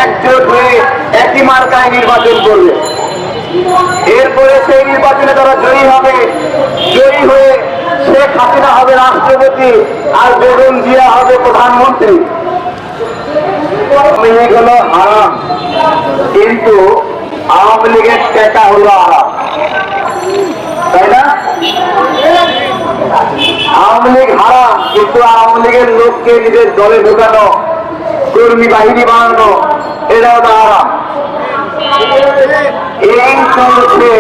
একজোট হয়ে একই মার্কায় নির্বাচন করবে। এরপরে সেই নির্বাচনে তারা জয়ী হবে, জয়ী হয়ে শেখ হাসিনা হবে রাষ্ট্রপতি আর বেগম জিয়া হবে প্রধানমন্ত্রী। আওয়ামী লীগ হলো হারাম, কিন্তু আওয়ামী লীগের টাকা হলো হারাম, তাই না? আওয়ামী লীগ হারাম, কিন্তু আওয়ামী লীগের লোককে নিজের দলে ঢোকানো, কর্মী বাহিনী বানানো, এটা হলো হারাম। এই চলছে,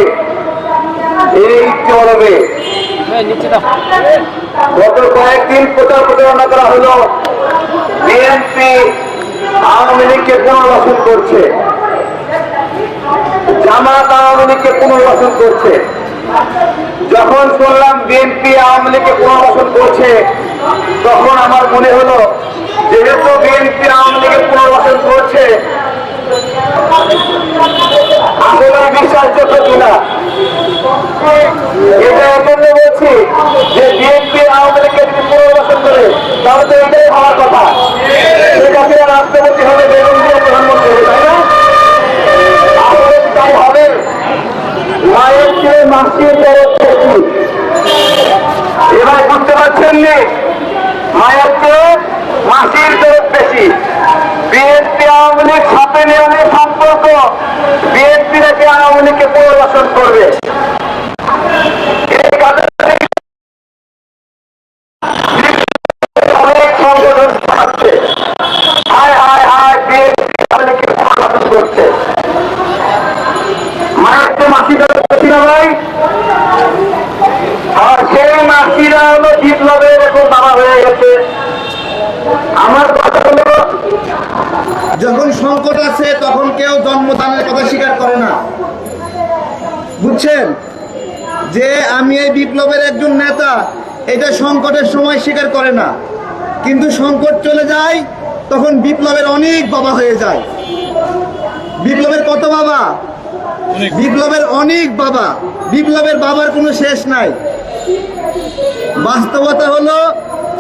এই চলবে। গত কয়েকদিন প্রচারণা করা হলো বিএনপি আওয়ামী লীগকে পুনর্বাসন করছে, জামাত আওয়ামী লীগকে পুনর্বাসন করছে। যখন শুনলাম বিএনপি আওয়ামী লীগকে পুনর্বাসন করছে, তখন আমার মনে হলো যেহেতু বিএনপি আওয়ামী লীগকে পুনর্বাসন করছে, আসলে বিশ্বাসযোগ্য কিনা এটা এজন্য বলছি যে বিএনপি আওয়ামী লীগকে যদি পুনর্বাসন করে তাহলে তো এটাই হওয়ার কথা, শেখ হাসিনা রাষ্ট্রপতি হবে, বেগম জিয়া প্রধানমন্ত্রী হবে, তাই না? আসলে তাই হবে। মায়ের চেয়ে মাসির দরদ বেশি, এবার বুঝতে পারছেন নি? মায়ের চেয়ে মাসির দরদ বেশি। বিএনপি আওয়ামী লীগ সাথে নিয়মে সম্পর্ক, বিএনপি নাকি আওয়ামী লীগকে পুনর্বাসন করবে। অনেক সংগঠন আছে, হায় হায় হায় বিএনপি আওয়ামী লীগকে পুনর্বাসন করছে। মায়ের চেয়ে মাসির দরদ বেশি না ভাই? আর সেই মাসিরা হলো বিপ্লবের এরকম বাবা হয়ে গেছে। আমার কথা হলো, যখন সংকট আছে তখন কেউ জন্মদানের কথা স্বীকার করে না, বুঝছেন? যে আমি এই বিপ্লবের একজন নেতা, এটা সংকটের সময় স্বীকার করে না, কিন্তু সংকট চলে যায় তখন বিপ্লবের অনেক বাবা হয়ে যায়। বিপ্লবের কত বাবা? বিপ্লবের অনেক বাবা, বিপ্লবের বাবার কোনো শেষ নাই। বাস্তবতা হলো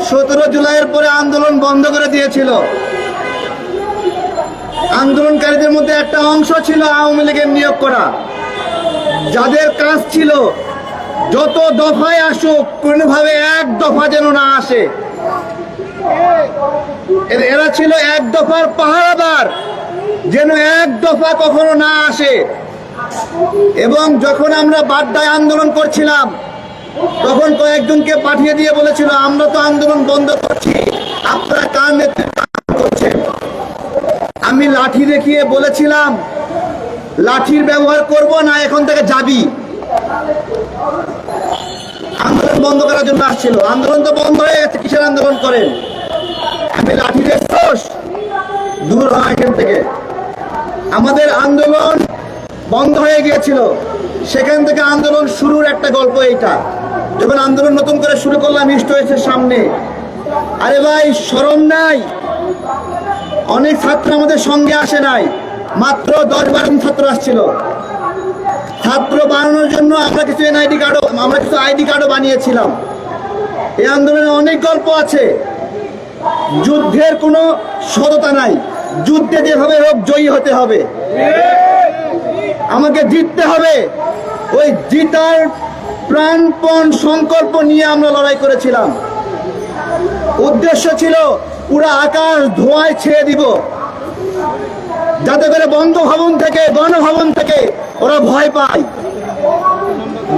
17 জুলাইয়ের পরে আন্দোলন বন্ধ করে দিয়েছিল। আন্দোলনকারীদের মধ্যে একটা অংশ ছিল আওয়ামী লীগের নিয়োগ করা, যাদের কাজ ছিল যত দফায় আসুক কোনোভাবে এক দফা যেন না আসে। এরা ছিল এক দফার পাহারাদার, যেন এক দফা কখনো না আসে। এবং যখন আমরা বাড্ডায় আন্দোলন করছিলাম তখন কয়েকজনকে পাঠিয়ে দিয়ে বলেছিল আমরা তো আন্দোলন বন্ধ করছি, আপনারা কার নেতৃত্ব করছেন? আমি লাঠি দেখিয়ে বলেছিলাম লাঠির ব্যবহার করব না, এখন থেকে যাবি। আন্দোলন বন্ধ করার জন্য আসছিল, আন্দোলন তো বন্ধ হয়ে গেছে, কিসের আন্দোলন করেন? আমি লাঠি দেখছোস, দূর হয় এখান থেকে। আমাদের আন্দোলন বন্ধ হয়ে গিয়েছিল, সেখান থেকে আন্দোলন শুরুর একটা গল্প এইটা। যখন আন্দোলন নতুন করে শুরু করলাম ইষ্ট হয়েছে সামনে, আরে ভাই শরম নাই? অনেক ছাত্র আমাদের সঙ্গে আসে নাই, মাত্র 10-12 ছাত্র আসছিল। ছাত্র বানানোর জন্য আমরা কিছু আইডি কার্ডও বানিয়েছিলাম। এই আন্দোলনে অনেক গল্প আছে। যুদ্ধের কোনো সততা নাই, যুদ্ধে যেভাবে হোক জয়ী হতে হবে, আমাকে জিততে হবে। ওই জিতার প্রাণপণ সংকল্প নিয়ে আমরা লড়াই করেছিলাম। উদ্দেশ্য ছিল পুরো আকাশ ধোঁয়ায় ছেড়ে দিব, যাতে করে বঙ্গভবন থেকে, গণভবন থেকে ওরা ভয় পায়।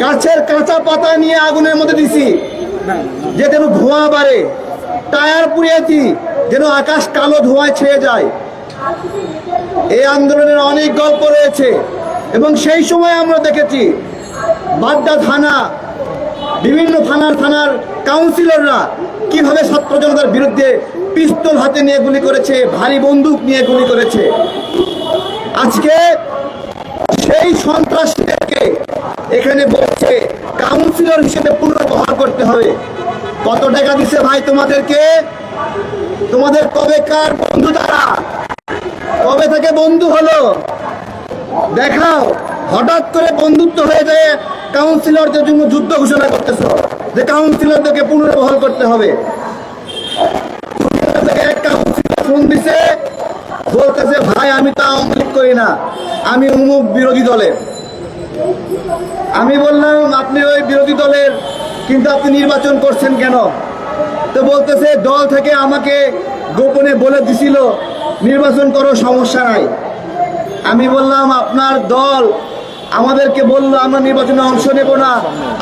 গাছের কাঁচা পাতা নিয়ে আগুনের মধ্যে দিছি যে যেন ধোঁয়া বাড়ে, টায়ার পুড়িয়েছি যেন আকাশ কালো ধোঁয়ায় ছেয়ে যায়। এই আন্দোলনের অনেক গল্প রয়েছে এবং সেই সময় আমরা দেখেছি বাড্ডা থানা, বিভিন্ন থানার কাউন্সিলররা কিভাবে ছাত্র জনতার বিরুদ্ধে পিস্তল হাতে নিয়ে গুলি করেছে, ভারী বন্দুক নিয়ে গুলি করেছে। আজকে সেই সন্ত্রাসীদেরকে এখানে বলছে কাউন্সিলর হিসেবে পুনর্বহাল করতে হবে। কত টাকা দিচ্ছে ভাই তোমাদেরকে? তোমাদের কবেকার বন্ধু তারা? কবে থেকে বন্ধু হলো দেখাও। হঠাৎ করে বন্ধুত্ব হয়ে যায়, কাউন্সিলরদের জন্য যুদ্ধ ঘোষণা করতেছ যে কাউন্সিলরদেরকে পুনর্বহাল করতে হবে। এক কাউন্সিলর ফোন দিছে বলতেছে ভাই আমি তো আওয়ামী লীগ করি না, আমি অমুক বিরোধী দলের। আমি বললাম আপনি ওই বিরোধী দলের, কিন্তু আপনি নির্বাচন করছেন কেন? তো বলতেছে দল থেকে আমাকে গোপনে বলে দিছিল নির্বাচন করো, সমস্যা নাই। আমি বললাম আপনার দল আমাদেরকে বললো আমরা নির্বাচনে অংশ নেব না,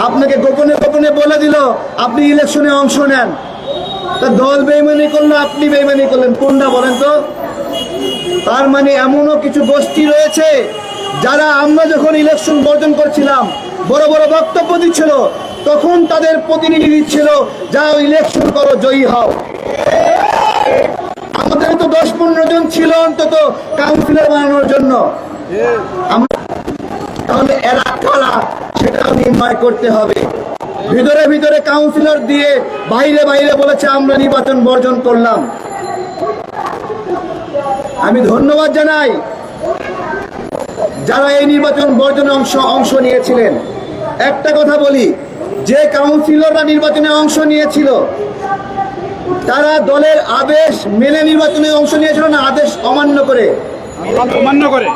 আপনাকে গোপনে গোপনে বলে দিল আপনি ইলেকশনে অংশ নেন। তা দল বেইমানি করলো, আপনি বেইমানি করলেন, কোনটা বলেন তো? তার মানে এমনও কিছু গোষ্ঠী রয়েছে যারা আমরা যখন ইলেকশন বর্জন করছিলাম, বড় বড় বক্তব্য দিচ্ছিল, তখন তাদের প্রতিনিধি দিচ্ছিল যাও ইলেকশন করো, জয়ী হও। আমাদের তো 10-15 জন ছিল অন্তত কাউন্সিলর বানানোর জন্য। তাহলে এরা কারা সেটাও নির্ণয় করতে হবে। ভিতরে ভিতরে কাউন্সিলর দিয়ে বাইরে বাইরে বলেছে আমরা নির্বাচন বর্জন করলাম। আমি ধন্যবাদ জানাই যারা এই নির্বাচন বর্জনে অংশ নিয়েছিলেন। একটা কথা বলি, যে কাউন্সিলররা নির্বাচনে অংশ নিয়েছিল তারা দলের আদেশ মেনে নির্বাচনে অংশ নিয়েছিল না আদেশ অমান্য করে? অমান্য করে।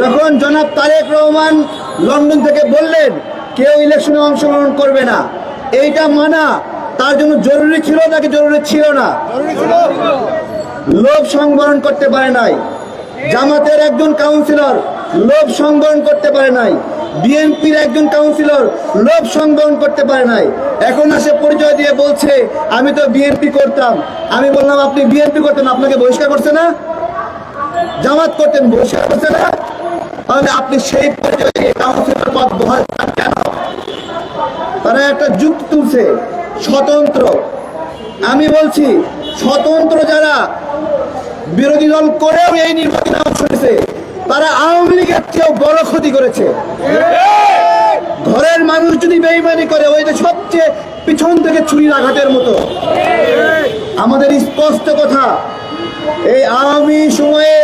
যখন জনাব তারেক রহমান লন্ডন থেকে বললেন কেউ ইলেকশনে অংশগ্রহণ করবে না, এইটা মানা তার জন্য জরুরি ছিল নাকি জরুরি ছিল না? লোভ সংবরণ করতে পারে নাই। জামাতের একজন কাউন্সিলর লোভ সংবরণ করতে পারে নাই, বিএনপির একজন কাউন্সিলর লোভ সংবরণ করতে পারে নাই। এখন আসে পরিচয় দিয়ে বলছে আমি তো বিএনপি করতাম। আমি বললাম আপনি বিএনপি করতেন, আপনাকে বহিষ্কার করছে না? জামাত করতেন, বহিষ্কার করছে না? তাহলে আপনি সেই পরিচয় দিয়ে কাউন্সিলর পদ বহাল করেন কেন? তারা একটা যুক্তি তুলছে স্বতন্ত্র। আমি বলছি স্বতন্ত্র যারা বিরোধী দল করেও এই নির্বাচনে অংশ নিয়েছে তারা আওয়ামী লীগের চেয়েও বড় ক্ষতি করেছে। ঘরের মানুষ যদি বেইমানি করে, ওই যে সবচেয়ে পিছন থেকে ছুরির আঘাতের মতো। আমাদের স্পষ্ট কথা, এই আওয়ামী সময়ে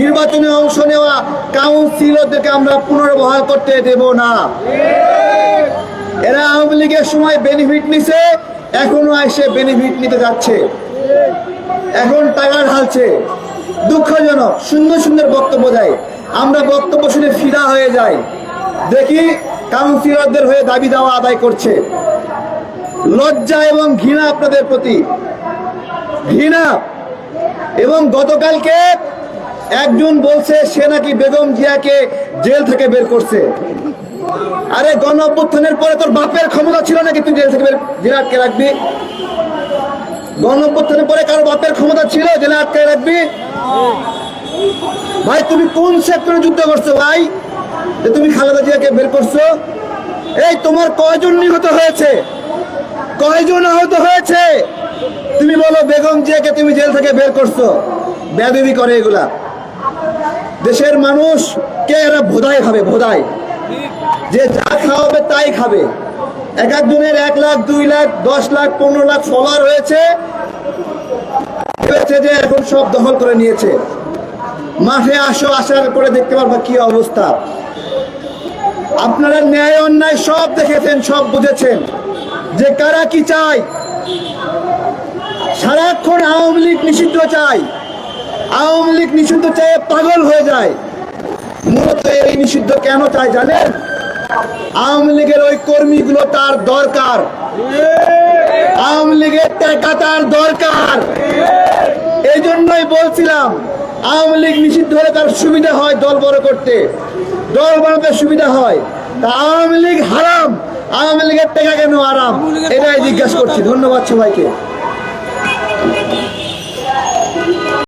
নির্বাচনে অংশ নেওয়া কাউন্সিলরদেরকে আমরা পুনর্বহাল করতে দেব না। এরা আওয়ামী লীগের সময় বেনিফিট নিছে, এখনো এসে বেনিফিট নিতে যাচ্ছে, এখন টাকা ঢালছে। দুঃখজনক। সুন্দর সুন্দর বক্তব্য দেয়, আমরা বক্তব্য শুনে ফিদা হয়ে যাই, দেখি কাউন্সিলরদের হয়ে দাবি দাওয়া আদায় করছে। লজ্জা এবং ঘৃণা আপনাদের প্রতি, ঘৃণা। এবং গতকালকে একজন বলছে সে নাকি বেগম জিয়াকে জেল থেকে বের করছে। আরে গণ অভ্যুত্থানের পরে তোর বাপের ক্ষমতা ছিল নাকি তুই জেল থেকে জেলে আটকে রাখবি? গণ অভ্যুত্থানের পরে কারো বাপের ক্ষমতা ছিল জেলে আটকে রাখবি? ভাই তুমি কোন সেক্টরে যুদ্ধ করছো ভাই, যে তুমি খালেদা জিয়াকে বের করছো? এই তোমার কয়জন নিহত হয়েছে, কয়জন আহত হয়েছে? তুমি বলো বেগম জিয়াকে তুমি জেল থেকে বের করছো। বেয়াদবি করে এগুলা। দেশের মানুষ কে এরা ভোদাই খাবে, ভোদাই, যে যা খাওয়াবে তাই খাবে। এক একজনের 1 লাখ 2 লাখ 10 লাখ 15 লাখ ফলোয়ার হয়েছে, যে এখন সব দখল করে নিয়েছে। মাঠে আসো, আসার পরে দেখতে পারবা কি অবস্থা। আপনারা ন্যায় অন্যায় সব দেখেছেন, সব বুঝেছেন যে কারা কি চায়। সারাক্ষণ আওয়ামী লীগ নিষিদ্ধ চাই, আওয়ামী লীগ নিষিদ্ধ চাই, পাগল হয়ে যায়। মূলত এই নিষিদ্ধ কেন চায় জানেন? আওয়ামী লীগের ওই কর্মীগুলো তার দরকার, আওয়ামী লীগের টাকা তার দরকার। এই জন্যই বলছিলাম আওয়ামী লীগ নিষিদ্ধ হলে তার সুবিধা হয় দল বড় করতে, দল বানাতে সুবিধা হয়। তা আওয়ামী লীগ হারাম, আওয়ামী লীগের টাকা কেন আরাম, এটাই জিজ্ঞাসা করছি। ধন্যবাদ সবাইকে।